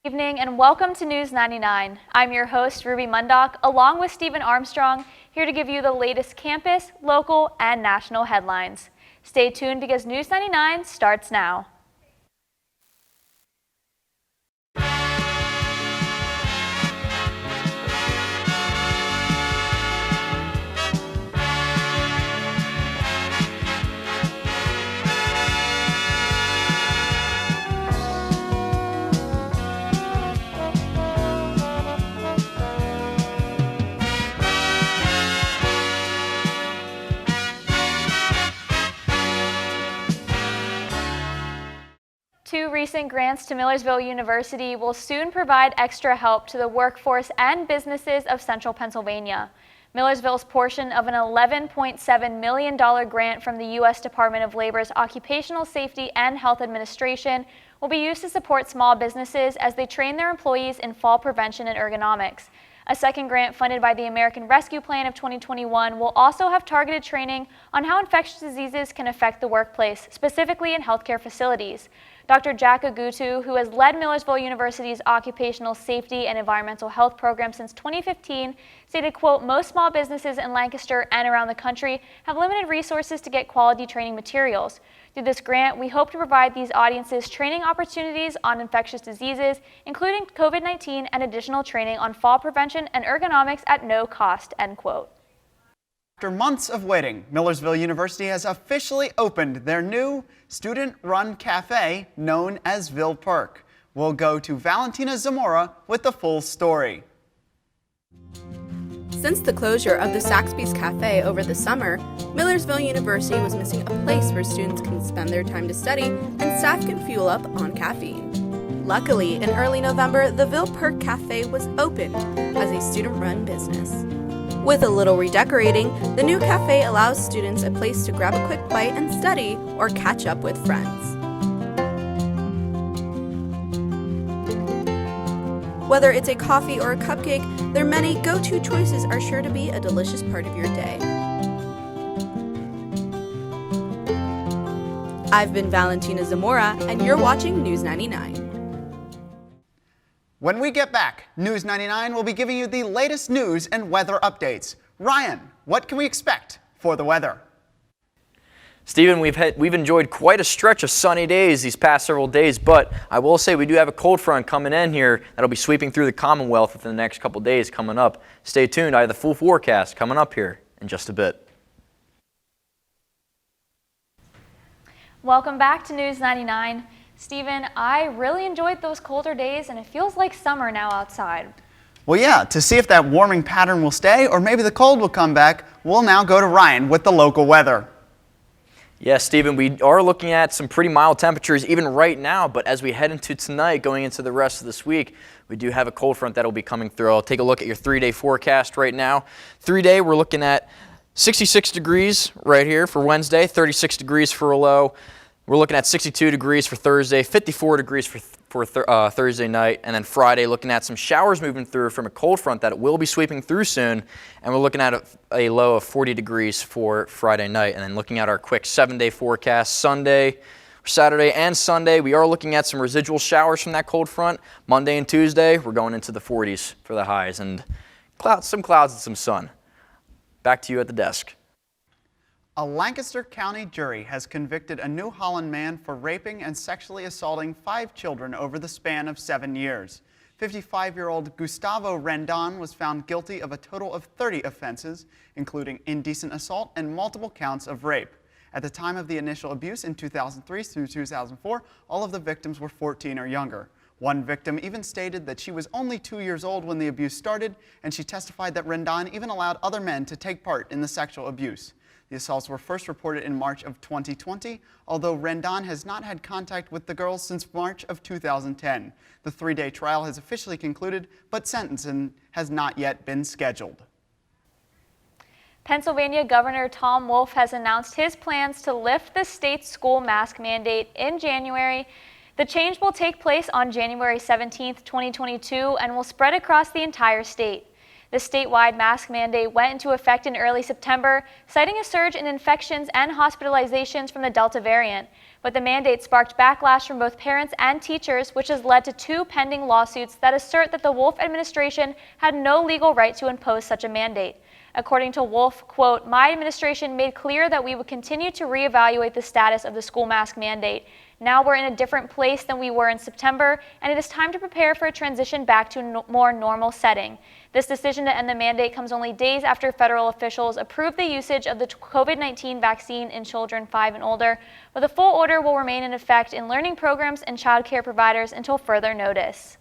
Evening and welcome to News 99. I'm your host, Ruby Mundock, along with Stephen Armstrong, here to give you the latest campus, local, and national headlines. Stay tuned because News 99 starts now. Two recent grants to Millersville University will soon provide extra help to the workforce and businesses of central Pennsylvania. Millersville's portion of an $11.7 million grant from the U.S. Department of Labor's Occupational Safety and Health Administration will be used to support small businesses as they train their employees in fall prevention and ergonomics. A second grant funded by the American Rescue Plan of 2021 will also have targeted training on how infectious diseases can affect the workplace, specifically in healthcare facilities. Dr. Jack Agutu, who has led Millersville University's occupational safety and environmental health program since 2015, stated, quote, "Most small businesses in Lancaster and around the country have limited resources to get quality training materials. Through this grant, we hope to provide these audiences training opportunities on infectious diseases, including COVID-19, and additional training on fall prevention and ergonomics at no cost," end quote. After months of waiting, Millersville University has officially opened their new student-run cafe known as Ville Perk. We'll go to Valentina Zamora with the full story. Since the closure of the Saxby's Cafe over the summer, Millersville University was missing a place where students can spend their time to study and staff can fuel up on caffeine. Luckily, in early November, the Ville Perk Cafe was opened as a student-run business. With a little redecorating, the new cafe allows students a place to grab a quick bite and study or catch up with friends. Whether it's a coffee or a cupcake, their many go-to choices are sure to be a delicious part of your day. I've been Valentina Zamora, and you're watching News 99. When we get back, News 99 will be giving you the latest news and weather updates. Ryan, what can we expect for the weather? Stephen, we've enjoyed quite a stretch of sunny days these past several days, but I will say we do have a cold front coming in here that'll be sweeping through the Commonwealth within the next couple days coming up. Stay tuned. I have the full forecast coming up here in just a bit. Welcome back to News 99. Stephen, I really enjoyed those colder days, and it feels like summer now outside. Well, yeah, to see if that warming pattern will stay or maybe the cold will come back, we'll now go to Ryan with the local weather. Yes, Stephen, we are looking at some pretty mild temperatures even right now, but as we head into tonight, going into the rest of this week, we do have a cold front that will be coming through. I'll take a look at your 3-day forecast right now. 3-day, we're looking at 66 degrees right here for Wednesday, 36 degrees for a low. We're looking at 62 degrees for Thursday, 54 degrees for Thursday night, and then Friday looking at some showers moving through from a cold front that will be sweeping through soon, and we're looking at a low of 40 degrees for Friday night. And then looking at our quick 7-day forecast, Saturday and Sunday, we are looking at some residual showers from that cold front. Monday and Tuesday, we're going into the 40s for the highs, and some clouds and some sun. Back to you at the desk. A Lancaster County jury has convicted a New Holland man for raping and sexually assaulting 5 children over the span of 7 years. 55-year-old Gustavo Rendon was found guilty of a total of 30 offenses, including indecent assault and multiple counts of rape. At the time of the initial abuse in 2003 through 2004, all of the victims were 14 or younger. One victim even stated that she was only 2 years old when the abuse started, and she testified that Rendon even allowed other men to take part in the sexual abuse. The assaults were first reported in March of 2020, although Rendon has not had contact with the girls since March of 2010. The 3-day trial has officially concluded, but sentencing has not yet been scheduled. Pennsylvania Governor Tom Wolf has announced his plans to lift the state's school mask mandate in January. The change will take place on January 17, 2022, and will spread across the entire state. The statewide mask mandate went into effect in early September, citing a surge in infections and hospitalizations from the Delta variant. But the mandate sparked backlash from both parents and teachers, which has led to 2 pending lawsuits that assert that the Wolf administration had no legal right to impose such a mandate. According to Wolf, quote, "My administration made clear that we would continue to reevaluate the status of the school mask mandate. Now we're in a different place than we were in September, and it is time to prepare for a transition back to a more normal setting." This decision to end the mandate comes only days after federal officials approved the usage of the COVID-19 vaccine in children 5 and older, but the full order will remain in effect in learning programs and child care providers until further notice.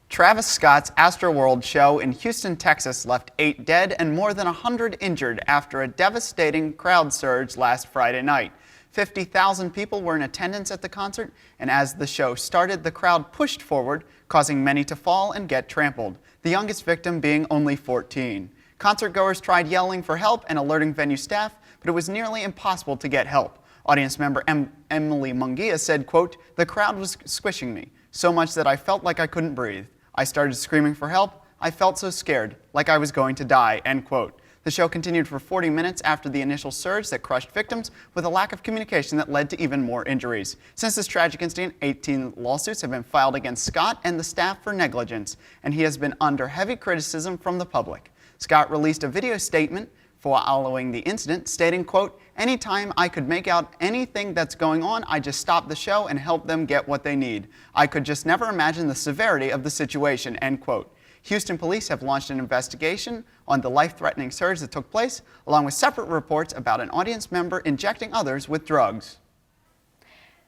Travis Scott's Astroworld show in Houston, Texas left 8 dead and more than 100 injured after a devastating crowd surge last Friday night. 50,000 people were in attendance at the concert, and as the show started, the crowd pushed forward, causing many to fall and get trampled, the youngest victim being only 14. Concertgoers tried yelling for help and alerting venue staff, but it was nearly impossible to get help. Audience member Emily Munguia said, quote, "The crowd was squishing me, so much that I felt like I couldn't breathe. I started screaming for help. I felt so scared, like I was going to die," end quote. The show continued for 40 minutes after the initial surge that crushed victims, with a lack of communication that led to even more injuries. Since this tragic incident, 18 lawsuits have been filed against Scott and the staff for negligence, and he has been under heavy criticism from the public. Scott released a video statement following the incident, stating, quote, "Anytime I could make out anything that's going on, I just stop the show and help them get what they need. I could just never imagine the severity of the situation," end quote. Houston police have launched an investigation on the life-threatening surge that took place, along with separate reports about an audience member injecting others with drugs.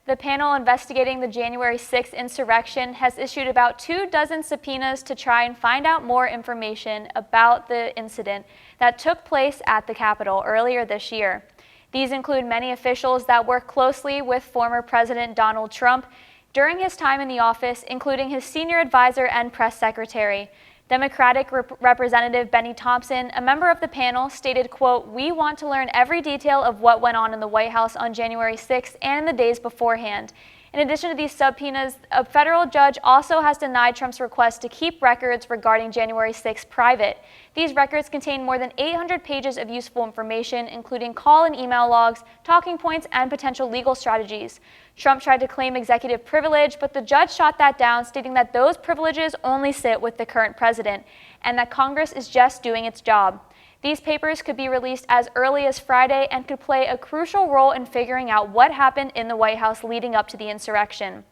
The panel investigating the January 6th insurrection has issued about 24 subpoenas to try and find out more information about the incident that took place at the Capitol earlier this year. These include many officials that work closely with former President Donald Trump during his time in the office, including his senior advisor and press secretary. Democratic Representative Benny Thompson, a member of the panel, stated, quote, "We want to learn every detail of what went on in the White House on January 6th and in the days beforehand." In addition to these subpoenas, a federal judge also has denied Trump's request to keep records regarding January 6th private. These records contain more than 800 pages of useful information, including call and email logs, talking points, and potential legal strategies. Trump tried to claim executive privilege, but the judge shot that down, stating that those privileges only sit with the current president and that Congress is just doing its job. These papers could be released as early as Friday and could play a crucial role in figuring out what happened in the White House leading up to the insurrection.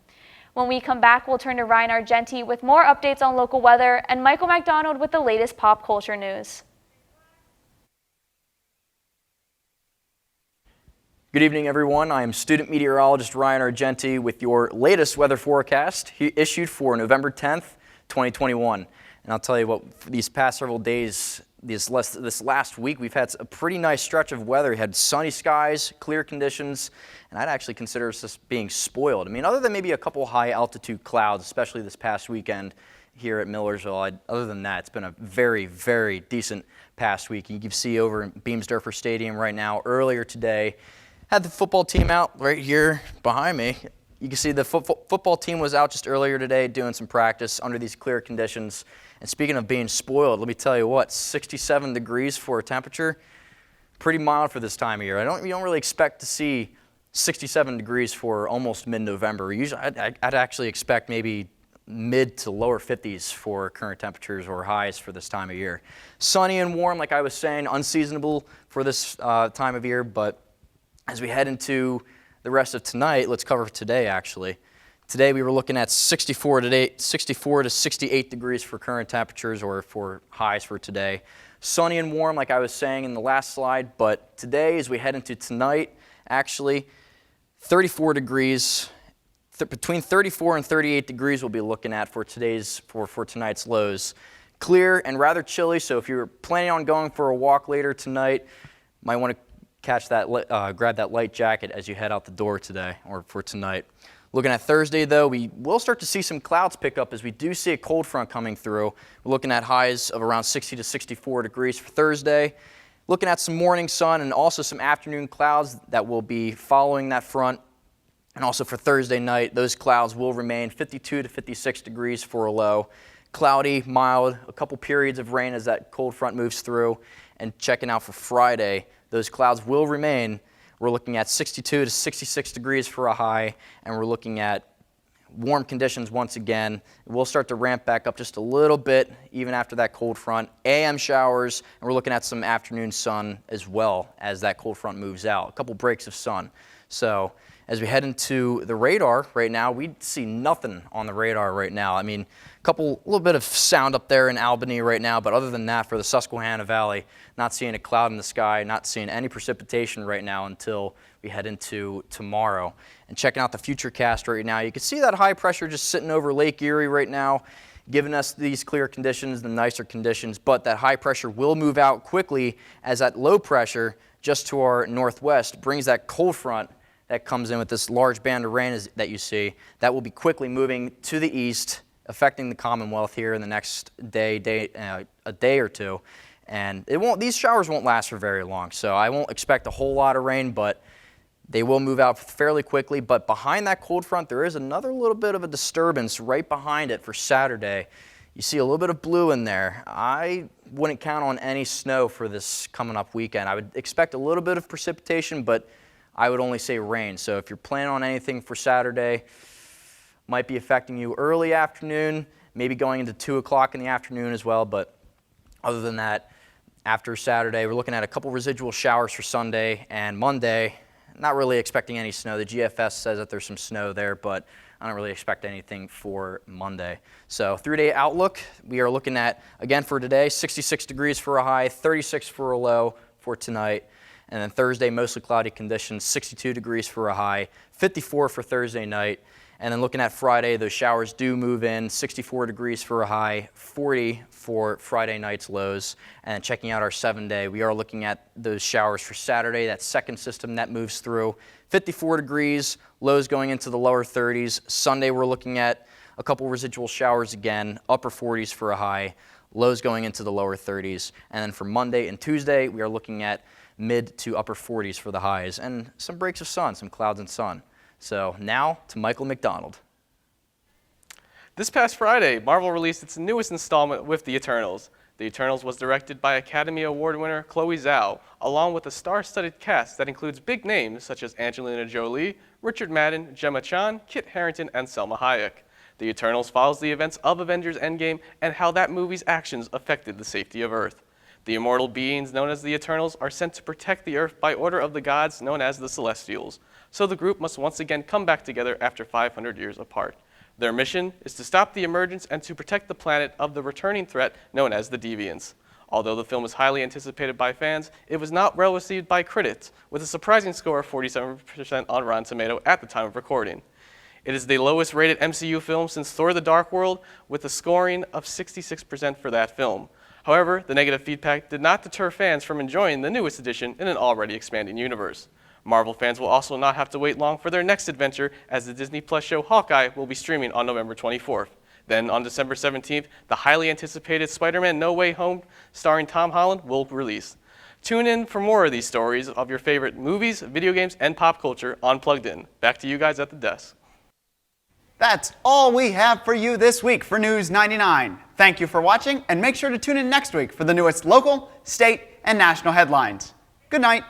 When we come back, we'll turn to Ryan Argenti with more updates on local weather and Michael McDonald with the latest pop culture news. Good evening, everyone. I am student meteorologist Ryan Argenti with your latest weather forecast issued for November 10th, 2021. And I'll tell you what, for these past several days, this last week, we've had a pretty nice stretch of weather. We had sunny skies, clear conditions, and I'd actually consider us being spoiled. I mean, other than maybe a couple high altitude clouds, especially this past weekend here at Millersville, other than that, it's been a very, very decent past week. You can see over in Beamsdorfer Stadium right now, earlier today, had the football team out right here behind me. You can see the football team was out just earlier today doing some practice under these clear conditions. And speaking of being spoiled, let me tell you what, 67 degrees for a temperature, pretty mild for this time of year. You don't really expect to see 67 degrees for almost mid-November. Usually, I'd actually expect maybe mid to lower 50s for current temperatures or highs for this time of year. Sunny and warm, like I was saying, unseasonable for this time of year, but as we head into the rest of tonight, let's cover today actually. Today we were looking at 64 to 68 degrees for current temperatures or for highs for today. Sunny and warm like I was saying in the last slide, but today as we head into tonight, actually 34 degrees, between 34 and 38 degrees we'll be looking at for tonight's lows. Clear and rather chilly, so if you're planning on going for a walk later tonight, might want to grab that light jacket as you head out the door today or for tonight. Looking at Thursday, though, we will start to see some clouds pick up as we do see a cold front coming through. We're looking at highs of around 60 to 64 degrees for Thursday. Looking at some morning sun and also some afternoon clouds that will be following that front. And also for Thursday night, those clouds will remain 52 to 56 degrees for a low. Cloudy, mild, a couple periods of rain as that cold front moves through. And checking out for Friday, those clouds will remain we're looking at 62 to 66 degrees for a high, and we're looking at warm conditions once again. We'll start to ramp back up just a little bit even after that cold front. AM showers, and we're looking at some afternoon sun as well as that cold front moves out. A couple breaks of sun. So as we head into the radar right now, we see nothing on the radar right now. I mean, a little bit of sound up there in Albany right now, but other than that, for the Susquehanna Valley, not seeing a cloud in the sky, not seeing any precipitation right now until we head into tomorrow. And checking out the futurecast right now, you can see that high pressure just sitting over Lake Erie right now, giving us these clear conditions, the nicer conditions, but that high pressure will move out quickly as that low pressure just to our northwest brings that cold front that comes in with this large band of rain that you see. That will be quickly moving to the east, affecting the Commonwealth here in the next a day or two. And these showers won't last for very long, so I won't expect a whole lot of rain, but they will move out fairly quickly. But behind that cold front, there is another little bit of a disturbance right behind it for Saturday. You see a little bit of blue in there. I wouldn't count on any snow for this coming up weekend. I would expect a little bit of precipitation, but I would only say rain. So if you're planning on anything for Saturday, might be affecting you early afternoon, maybe going into 2 o'clock in the afternoon as well. But other than that, after Saturday, we're looking at a couple residual showers for Sunday and Monday. Not really expecting any snow. The GFS says that there's some snow there, but I don't really expect anything for Monday. So 3-day outlook, we are looking at, again for today, 66 degrees for a high, 36 for a low for tonight. And then Thursday, mostly cloudy conditions, 62 degrees for a high, 54 for Thursday night. And then looking at Friday, those showers do move in, 64 degrees for a high, 40 for Friday night's lows. And checking out our 7-day, we are looking at those showers for Saturday, that second system that moves through, 54 degrees, lows going into the lower 30s. Sunday, we're looking at a couple residual showers again, upper 40s for a high, lows going into the lower 30s. And then for Monday and Tuesday, we are looking at mid to upper 40s for the highs and some breaks of sun, some clouds and sun. So now to Michael McDonald. This past Friday, Marvel released its newest installment with The Eternals. The Eternals was directed by Academy Award winner Chloe Zhao, along with a star-studded cast that includes big names such as Angelina Jolie, Richard Madden, Gemma Chan, Kit Harington, and Selma Hayek. The Eternals follows the events of Avengers Endgame and how that movie's actions affected the safety of Earth. The immortal beings known as the Eternals are sent to protect the Earth by order of the gods known as the Celestials. So the group must once again come back together after 500 years apart. Their mission is to stop the emergence and to protect the planet of the returning threat known as the Deviants. Although the film was highly anticipated by fans, it was not well received by critics, with a surprising score of 47% on Rotten Tomatoes at the time of recording. It is the lowest rated MCU film since Thor: The Dark World, with a scoring of 66% for that film. However, the negative feedback did not deter fans from enjoying the newest edition in an already expanding universe. Marvel fans will also not have to wait long for their next adventure, as the Disney Plus show Hawkeye will be streaming on November 24th. Then, on December 17th, the highly anticipated Spider-Man No Way Home, starring Tom Holland, will release. Tune in for more of these stories of your favorite movies, video games, and pop culture on Plugged In. Back to you guys at the desk. That's all we have for you this week for News 99. Thank you for watching, and make sure to tune in next week for the newest local, state, and national headlines. Good night.